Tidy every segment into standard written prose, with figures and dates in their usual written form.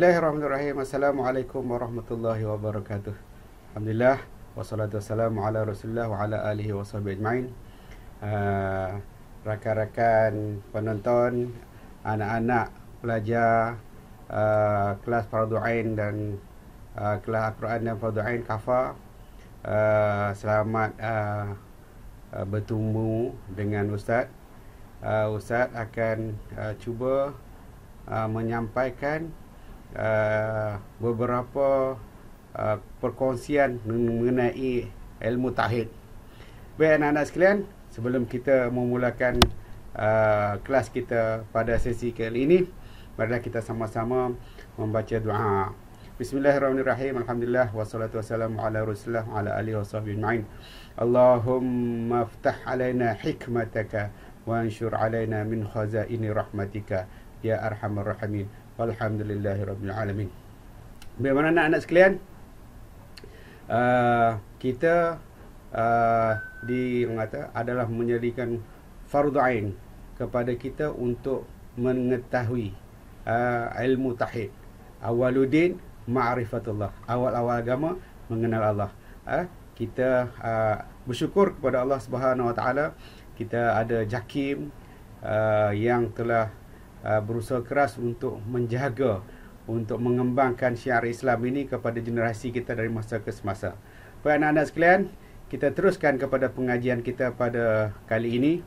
Bismillahirrahmanirrahim. Assalamualaikum warahmatullahi wabarakatuh. Alhamdulillah, wassalatu wassalamu ala Rasulullah wa ala alihi wa sahbihi ajma'in. Rakan-rakan penonton, anak-anak pelajar kelas Fardu Ain dan kelas Al-Quran dan Fardu Ain Kafa, selamat bertemu dengan Ustaz. Ustaz akan cuba menyampaikan beberapa perkongsian mengenai ilmu tauhid. Baik anak-anak sekalian, sebelum kita memulakan kelas kita pada sesi kali ini, marilah kita sama-sama membaca doa. Bismillahirrahmanirrahim. Alhamdulillah wassalatu wassalamu ala Rasulillah wa ala alihi washabbihi ajma'in. Allahumma iftah alaina hikmataka wa anshur alaina min khazaini rahmatika ya arhamar rahimin. Walhamdulillahi rabbil alamin. Bagaimana anak-anak sekalian? Kita adalah menjadikan fardu ain kepada kita untuk mengetahui ilmu tauhid. Awaludin ma'rifatullah. Awal-awal agama mengenal Allah. Kita bersyukur kepada Allah Subhanahu Wa Taala. Kita ada JAKIM yang telah berusaha keras untuk menjaga, untuk mengembangkan syiar Islam ini kepada generasi kita dari masa ke semasa. Baik anak-anak sekalian, kita teruskan kepada pengajian kita pada kali ini.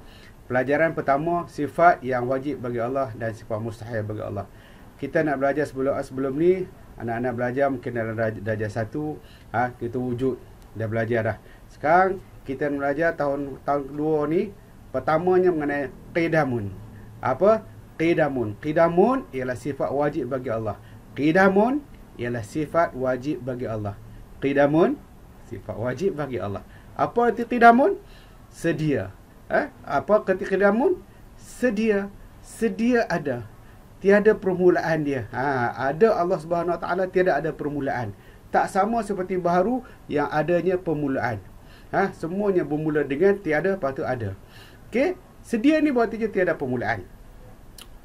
Pelajaran pertama, sifat yang wajib bagi Allah dan sifat mustahil bagi Allah. Kita nak belajar sebelum ni, anak-anak belajar mungkin dalam darjah 1, kita wujud dah belajar dah. Sekarang kita belajar tahun kedua ni, pertamanya mengenai qidamun. Apa? Qidamun. Qidamun ialah sifat wajib bagi Allah. Qidamun ialah sifat wajib bagi Allah. Qidamun, sifat wajib bagi Allah. Apa arti qidamun? Sedia. Apa arti qidamun? Sedia. Sedia ada. Tiada permulaan dia. Ada Allah Subhanahu Wa Taala, tiada ada permulaan. Tak sama seperti baharu yang adanya permulaan. Semuanya bermula dengan tiada, lepas tu ada. Okey, sedia ni berarti tiada permulaan.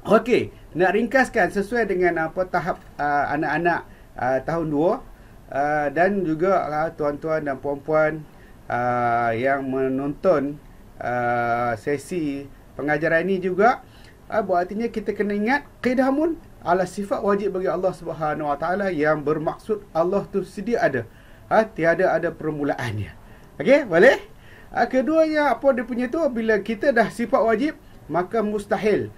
Okey, nak ringkaskan sesuai dengan apa tahap anak-anak tahun 2 dan juga tuan-tuan dan puan-puan yang menonton sesi pengajaran ini juga, berartinya kita kena ingat qidamun ala sifat wajib bagi Allah Subhanahu Wa Taala yang bermaksud Allah tu sedia ada. Tiada ada permulaannya. Okey, boleh? Keduanya apa dia punya tu, bila kita dah sifat wajib, maka mustahil,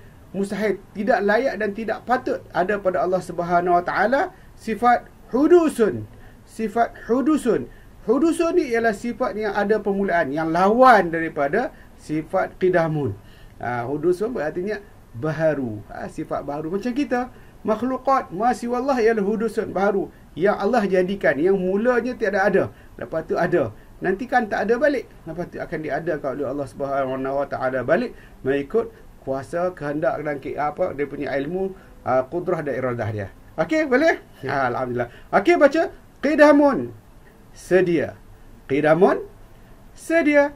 tidak layak dan tidak patut ada pada Allah Subhanahu Wa Taala sifat hudusun. Sifat hudusun. Hudusun ni ialah sifat yang ada permulaan, yang lawan daripada sifat qidamun. Hudusun berartinya baharu. Sifat baharu macam kita. Makhlukat ma siwallah ialah hudusun, baharu, yang Allah jadikan, yang mulanya tiada ada, lepas tu ada. Nanti kan tak ada balik, lepas tu akan diadakan oleh Allah Subhanahu Wa Taala balik mengikut kuasa, kehendak dan dia punya ilmu, qudrah dan iradah dia. Okey, boleh? Alhamdulillah. Okey, baca qidamun, sedia. Qidamun, sedia.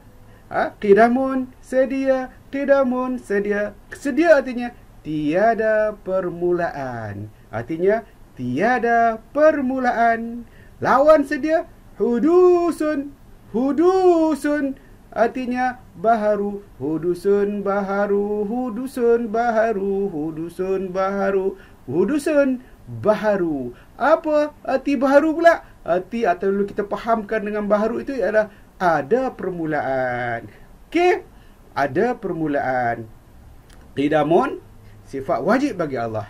Qidamun, sedia. Qidamun, sedia. Sedia artinya tiada permulaan. Artinya tiada permulaan. Lawan sedia hudusun. Hudusun artinya baharu. Hudusun baharu. Hudusun baharu. Hudusun baharu. Hudusun baharu. Apa arti baharu pula? Arti atau dulu kita fahamkan dengan baharu itu ialah ada permulaan. Okey, ada permulaan. Qidamun sifat wajib bagi Allah.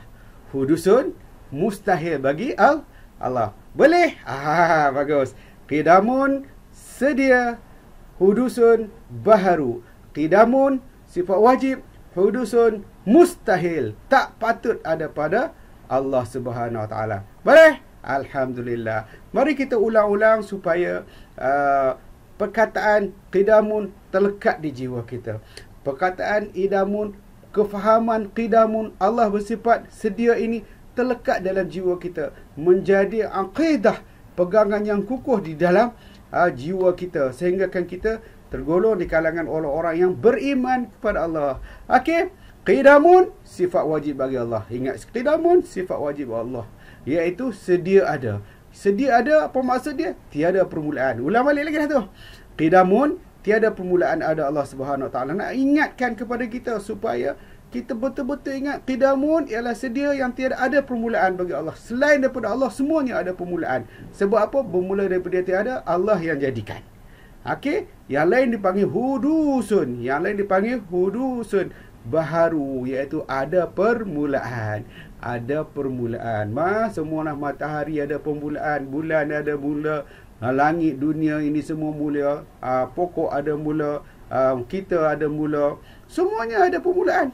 Hudusun mustahil bagi Allah. Boleh? Bagus. Qidamun sedia. Hudusun baharu. Qidamun sifat wajib. Hudusun mustahil, tak patut ada pada Allah Subhanahu Wa Taala. Boleh? Alhamdulillah. Mari kita ulang-ulang supaya perkataan qidamun terlekat di jiwa kita. Perkataan idamun, kefahaman qidamun Allah bersifat sedia ini terlekat dalam jiwa kita, menjadi aqidah, pegangan yang kukuh di dalam jiwa kita, sehingga kan kita tergolong di kalangan orang-orang yang beriman kepada Allah. Okey, qidamun sifat wajib bagi Allah. Ingat, qidamun sifat wajib Allah iaitu sedia ada. Sedia ada, apa maksud dia? Tiada permulaan. Ulang balik lagi dah tu. Qidamun, tiada permulaan ada Allah Subhanahu Wa Taala. Nak ingatkan kepada kita supaya kita betul-betul ingat qidamun ialah sedia yang tiada ada permulaan bagi Allah. Selain daripada Allah, semuanya ada permulaan. Sebab apa? Bermula daripada tiada, Allah yang jadikan. Okey, yang lain dipanggil hudusun, yang lain dipanggil hudusun baharu, iaitu ada permulaan. Ada permulaan. Semua matahari ada permulaan, bulan ada mula, langit dunia ini semua mula, pokok ada mula, kita ada mula, semuanya ada permulaan.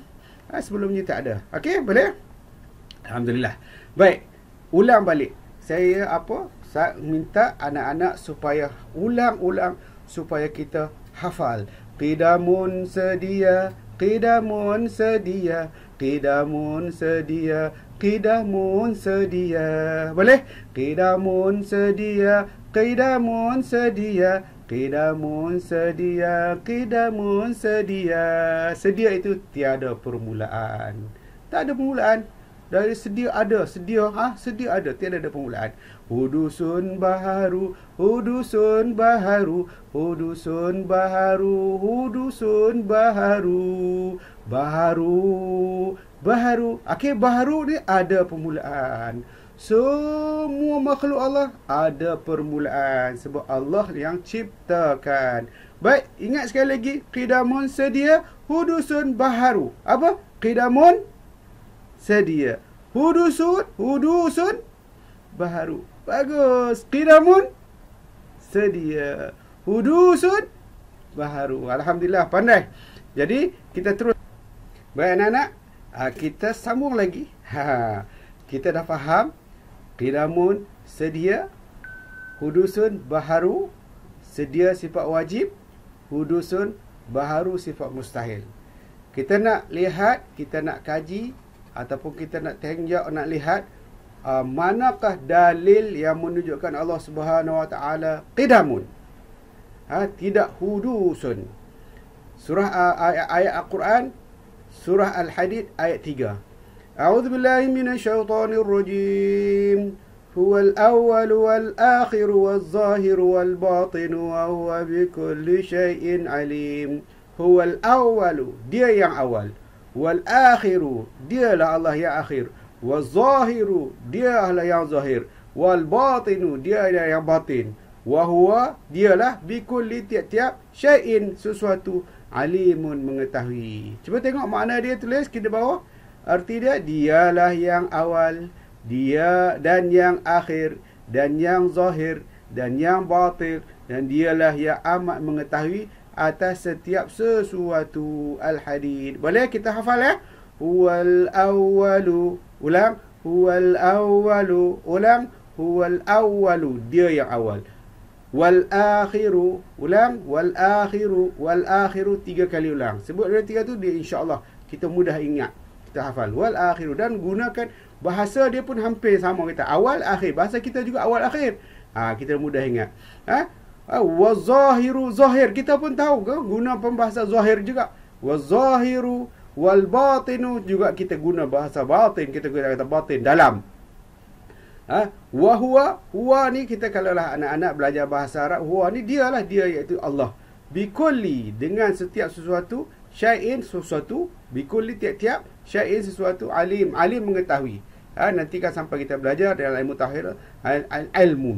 Sebelumnya tak ada. Okey, boleh? Alhamdulillah. Baik, ulang balik. Saya minta anak-anak supaya ulang-ulang supaya kita hafal. Qidamun sedia, qidamun sedia, qidamun sedia, qidamun sedia. Boleh? Qidamun sedia, qidamun sedia, qidamun sedia, qidamun sedia. Sedia itu tiada permulaan. Tak ada permulaan. Dari sedia ada, sedia ada, tiada ada permulaan. Hudusun baharu, hudusun baharu, hudusun baharu, hudusun baharu, baharu, baharu. Okey, baharu ni ada permulaan. Semua makhluk Allah ada permulaan sebab Allah yang ciptakan. Baik, ingat sekali lagi, qidamun sedia, hudusun baharu. Apa? Qidamun sedia, hudusun baharu. Bagus. Qidamun sedia, hudusun baharu. Alhamdulillah, pandai. Jadi kita terus. Baik anak-anak, kita sambung lagi. Kita dah faham qidamun sedia, hudusun baharu. Sedia sifat wajib, hudusun baharu sifat mustahil. Kita nak lihat, kita nak kaji, ataupun kita nak tengok, nak lihat manakah dalil yang menunjukkan Allah Subhanahu Wa Taala qidamun, tidak hudusun. Surah ayat Al-Quran, surah Al-Hadid ayat 3. A'udzu billahi minasyaitonir rajim. Huwal awwal wal akhir wal zahir wal batin wa huwa bikulli syai'in alim. Huwal awwal, dia yang awal. Wal akhiru, dialah Allah yang akhir. Wal zahiru, dialah yang zahir. Wal batinu, dialah yang batin. Wa huwa, dialah bikulli tiap-tiap syai'in, sesuatu, alimun, mengetahui. Cuba tengok makna dia, tulis di bawah. Arti dia, dialah yang awal, dia dan yang akhir, dan yang zahir, dan yang batin, dan dialah yang amat mengetahui atas setiap sesuatu. Al-Hadid. Boleh kita hafal ya? Huwal awwalu. Ulang. Huwal awwalu. Ulang. Huwal awwalu. Dia yang awal. Wal akhiru. Ulang. Wal akhiru. Wal akhiru. 3 kali ulang. Sebut dari 3 tu, dia insya-Allah kita mudah ingat. Kita hafal. Wal akhiru. Dan gunakan bahasa dia pun hampir sama kita. Awal, akhir. Bahasa kita juga awal, akhir. Kita mudah ingat. Wazahiru, zahir. Kita pun tahu ke? Guna pembahasa zahir juga. Wazahiru, wal batinu. Juga kita guna bahasa batin. Kita guna kata batin, dalam. Wahuwa, huwa ni kita kalaulah anak-anak belajar bahasa Arab, huwa ni dialah, dia iaitu Allah. Bikulli, dengan setiap sesuatu, syai'in sesuatu, bikulli tiap-tiap, syai'in sesuatu, alim, alim mengetahui. Nanti kan sampai kita belajar dalam ilmu tauhid, ilmu.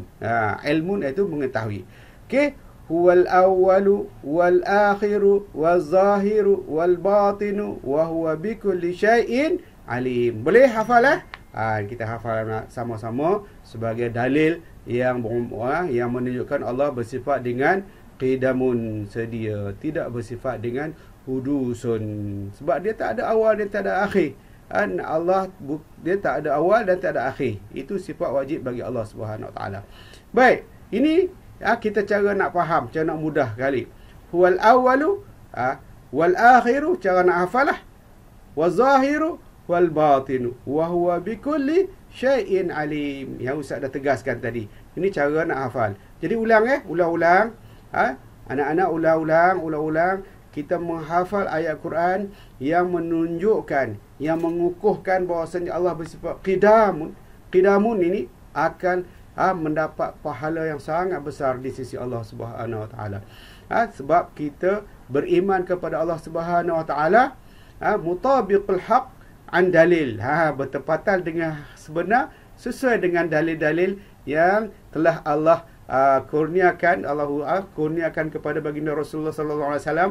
Ilmu iaitu mengetahui. Okey, huwal awwalu wal akhiru wal zahiru wal batinu wa huwa bikulli syai'in alim. Boleh hafal kita hafal sama-sama sebagai dalil yang menunjukkan Allah bersifat dengan qidamun sedia, tidak bersifat dengan hudusun. Sebab dia tak ada awal, dia tak ada akhir. Allah dia tak ada awal dan tak ada akhir. Itu sifat wajib bagi Allah Subhanahu Wa Taala. Baik, ini kita cara nak faham, cara nak mudah kali. Huwal awwalu wal akhiru, cara nak hafalah. Wal zahiru wal batinu wa huwa bikulli syai'in alim. Yang Ustaz dah tegaskan tadi. Ini cara nak hafal. Jadi ulang ulang-ulang. Anak-anak ulang-ulang. Kita menghafal ayat Quran yang menunjukkan, yang mengukuhkan bahawasanya Allah bersifat qidamun. qidamun ini akan mendapat pahala yang sangat besar di sisi Allah Subhanahu Wa Taala. Sebab kita beriman kepada Allah Subhanahu Wa Taala, mutabiqul haq an dalil, bertepatan dengan sebenar sesuai dengan dalil-dalil yang telah Allah kurniakan, kurniakan kepada baginda Rasulullah sallallahu alaihi wasallam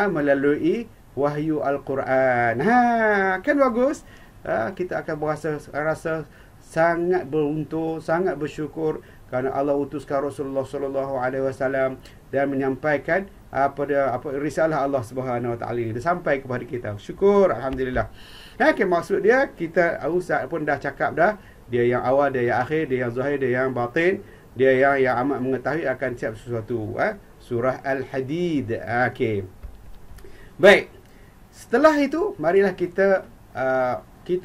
melalui wahyu Al-Quran. Kan bagus. Kita akan rasa sangat beruntung, sangat bersyukur kerana Allah utuskan Rasulullah sallallahu alaihi wasallam dan menyampaikan risalah Allah Subhanahu Wa Taala ini sampai kepada kita. Syukur, alhamdulillah. Maksud dia, kita Ustaz pun dah cakap dah, dia yang awal, dia yang akhir, dia yang zahir, dia yang batin, dia yang amat mengetahui akan setiap sesuatu. Surah Al-Hadid. Baik. Setelah itu, marilah kita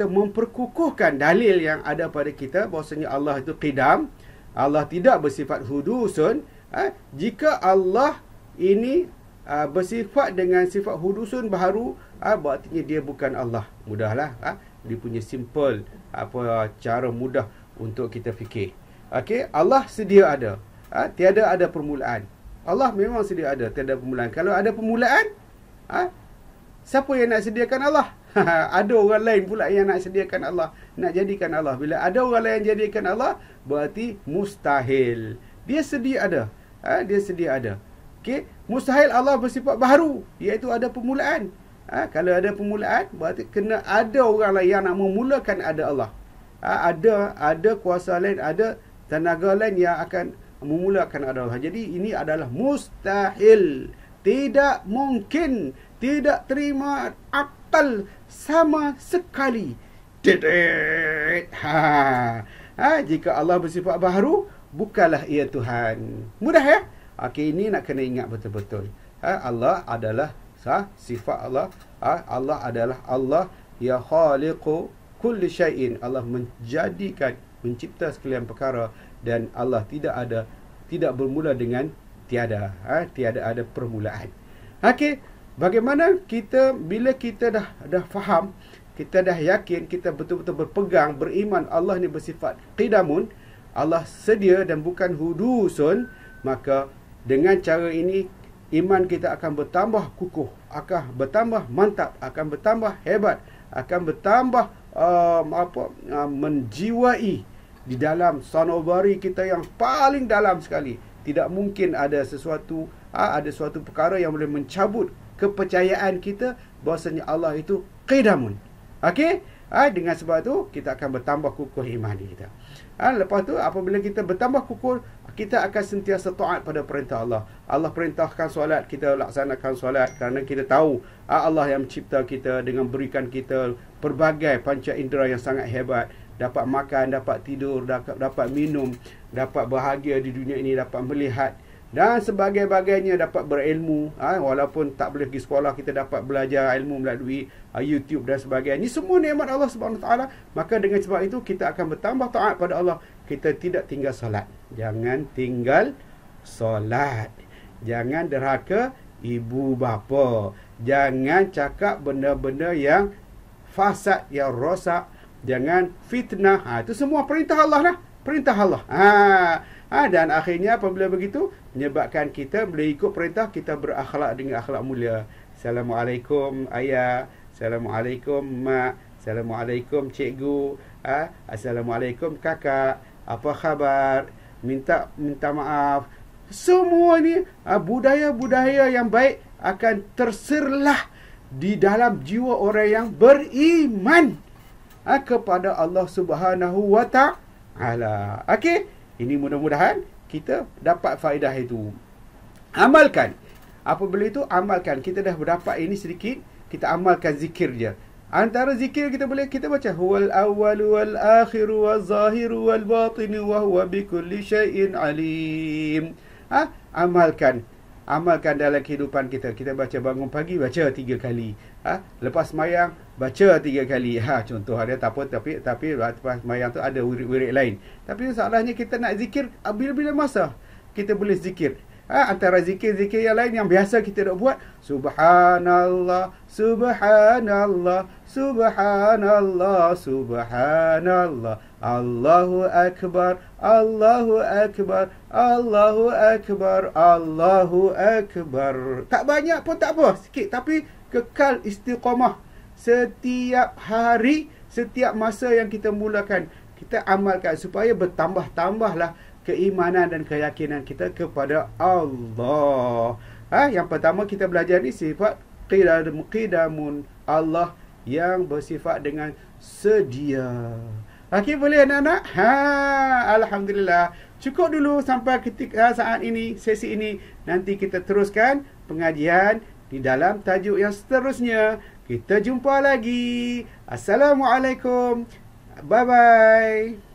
memperkukuhkan dalil yang ada pada kita bahawasanya Allah itu qidam. Allah tidak bersifat hudusun. Jika Allah ini bersifat dengan sifat hudusun baharu, berartinya dia bukan Allah. Mudahlah. Dia punya simple cara mudah untuk kita fikir. Allah sedia ada. Tiada ada permulaan. Allah memang sedia ada, tiada permulaan. Kalau ada permulaan, siapa yang nak sediakan Allah? Ada orang lain pula yang nak sediakan Allah, nak jadikan Allah. Bila ada orang lain yang jadikan Allah, berarti mustahil. Dia sedia ada. Dia sedia ada. Mustahil Allah bersifat baharu, iaitu ada permulaan. Kalau ada permulaan, berarti kena ada orang lain yang nak memulakan ada Allah. Ada kuasa lain, ada tenaga lain yang akan memulakan ada Allah. Jadi ini adalah mustahil. Tidak mungkin. Tidak terima akal sama sekali. Jika Allah bersifat baharu, bukanlah ia Tuhan. Mudah ya? Ini nak kena ingat betul-betul. Allah adalah sifat Allah. Allah adalah Allah ya khaliqu kulli syai'in. Allah menjadikan, mencipta sekalian perkara, dan Allah tidak bermula dengan tiada. Tiada ada permulaan. Bagaimana kita, bila kita dah faham, kita dah yakin, kita betul-betul berpegang, beriman Allah ni bersifat qidamun, Allah sedia dan bukan hudusun, maka dengan cara ini iman kita akan bertambah kukuh, akan bertambah mantap, akan bertambah hebat, akan bertambah menjiwai di dalam sanubari kita yang paling dalam sekali. Tidak mungkin ada sesuatu perkara yang boleh mencabut kepercayaan kita bahawasanya Allah itu qidamun. Dengan sebab itu kita akan bertambah kukuh iman kita. Lepas tu apabila kita bertambah kukuh, kita akan sentiasa taat pada perintah Allah. Allah perintahkan solat, kita laksanakan solat kerana kita tahu Allah yang mencipta kita dengan berikan kita pelbagai panca indera yang sangat hebat. Dapat makan, dapat tidur, dapat minum, dapat bahagia di dunia ini, dapat melihat dan sebagainya, dapat berilmu. Walaupun tak boleh pergi sekolah, kita dapat belajar ilmu melalui YouTube dan sebagainya. Ini semua nikmat Allah Subhanahu Wa Taala. Maka dengan sebab itu kita akan bertambah taat pada Allah. Kita tidak tinggal solat. Jangan tinggal solat. Jangan derhaka ibu bapa. Jangan cakap benda-benda yang fasad, yang rosak. Jangan fitnah. Itu semua perintah Allah lah. Perintah Allah. Dan akhirnya apabila begitu, menyebabkan kita boleh ikut perintah, kita berakhlak dengan akhlak mulia. Assalamualaikum ayah. Assalamualaikum mak. Assalamualaikum cikgu. Assalamualaikum kakak. Apa khabar? Minta maaf. Semua ni budaya-budaya yang baik akan terserlah di dalam jiwa orang yang beriman kepada Allah Subhanahu Wa Taala. Ini mudah-mudahan kita dapat faedah itu. Amalkan. Apabila itu amalkan. Kita dah berdapat ini sedikit, kita amalkan zikir je. Antara zikir kita baca huwal awwalu wal akhiru wal zahiru wal batinu wa huwa bikulli syai'in alim. Amalkan dalam kehidupan kita. Kita baca bangun pagi, baca 3 kali. Lepas semayang, baca 3 kali. Contoh ada tak apa, tapi lepas semayang tu ada wirid-wirid lain. Tapi salahnya kita nak zikir bila-bila masa kita boleh zikir. Antara zikir-zikir yang lain yang biasa kita nak buat, subhanallah, subhanallah, subhanallah, subhanallah, Allahu akbar, Allahu akbar, Allahu akbar, Allahu akbar. Tak banyak pun tak apa, sikit, tapi kekal istiqamah. Setiap hari, setiap masa yang kita mulakan, kita amalkan supaya bertambah-tambahlah keimanan dan keyakinan kita kepada Allah. Yang pertama kita belajar ni sifat qidamun, Allah yang bersifat dengan sedia. Okey, boleh anak-anak? Alhamdulillah. Cukup dulu sampai ketika saat ini, sesi ini. Nanti kita teruskan pengajian di dalam tajuk yang seterusnya. Kita jumpa lagi. Assalamualaikum. Bye-bye.